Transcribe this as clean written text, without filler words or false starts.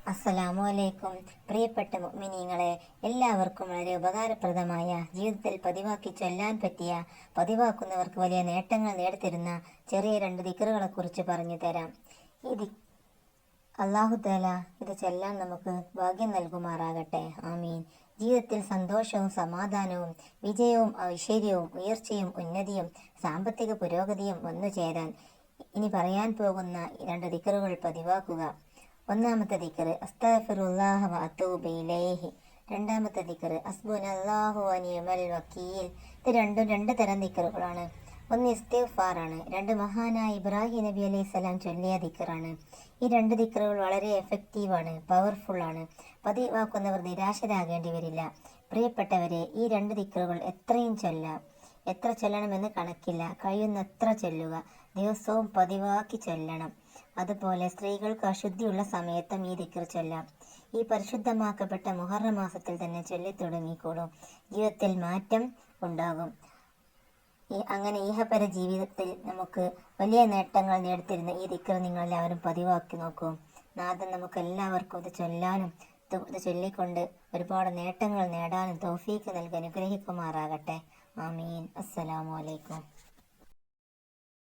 അസ്സലാമു അലൈക്കും. പ്രിയപ്പെട്ട മുഅ്മിനീങ്ങളെ, എല്ലാവർക്കും വളരെ ഉപകാരപ്രദമായ, ജീവിതത്തിൽ പതിവാക്കി ചൊല്ലാൻ പറ്റിയ, പതിവാക്കുന്നവർക്ക് വലിയ നേട്ടങ്ങൾ നേടിത്തരുന്ന ചെറിയ 2 ദിക്റുകളെ കുറിച്ച് പറഞ്ഞു തരാം. ഈ അല്ലാഹു തആല ഇത് ചൊല്ലാൻ നമുക്ക് ഭാഗ്യം നൽകുമാറാകട്ടെ. ആമീൻ. ജീവിതത്തിൽ സന്തോഷവും സമാധാനവും വിജയവും ഐശ്വര്യവും ഉയർച്ചയും ഉന്നതിയും സാമ്പത്തിക പുരോഗതിയും വന്നു ചേരാൻ ഇനി പറയാൻ പോകുന്ന 2 ദിക്റുകൾ പതിവാക്കുക. ഒന്നാമത്തെ ദിക്ർ അസ്തഗ്ഫിറുല്ലാഹ വ അത്തൂബു ഇലൈഹി. രണ്ടാമത്തെ ദിക്ർ ഹസ്ബുനല്ലാഹു വ നിഅമൽ വക്കീൽ. ഇത് രണ്ടും 2 തരം ദിക്റുകളാണ്. ഒന്ന് ഇസ്തിഗ്ഫാറാണ്, 2 മഹാനായ ഇബ്രാഹിം നബി അലൈഹിസ്സലാം ചൊല്ലിയ ദിക്റാണ്. ഈ 2 ദിക്റുകൾ വളരെ എഫക്റ്റീവാണ്, പവർഫുള്ളാണ്. പതിവാക്കുന്നവർ നിരാശരാകേണ്ടി വരില്ല. പ്രിയപ്പെട്ടവരെ, ഈ 2 ദിക്റുകൾ എത്രയും ചൊല്ലാം. എത്ര ചൊല്ലണമെന്ന് കണക്കില്ല, കഴിയുന്നത്ര ചൊല്ലുക. ദിവസവും പതിവാക്കി ചൊല്ലണം. അതുപോലെ സ്ത്രീകൾക്ക് അശുദ്ധിയുള്ള സമയത്തും ഈ ദിക്ർ ചൊല്ലാം. ഈ പരിശുദ്ധമാക്കപ്പെട്ട മുഹറം മാസത്തിൽ തന്നെ ചൊല്ലിത്തുടങ്ങിക്കോളും. ജീവിതത്തിൽ മാറ്റം ഉണ്ടാകും. അങ്ങനെ ഈഹപര ജീവിതത്തിൽ നമുക്ക് വലിയ നേട്ടങ്ങൾ നേടിത്തരുന്ന ഈ ദിക്ർ നിങ്ങളെല്ലാവരും പതിവാക്കി നോക്കൂ. നാഥൻ നമുക്ക് എല്ലാവർക്കും ഇത് ചൊല്ലാനും ഇത് ചൊല്ലിക്കൊണ്ട് ഒരുപാട് നേട്ടങ്ങൾ നേടാനും തൗഫീക്ക് നൽകി അനുഗ്രഹിക്കുമാറാകട്ടെ. ആമീൻ. അസ്സലാമു അലൈക്കും.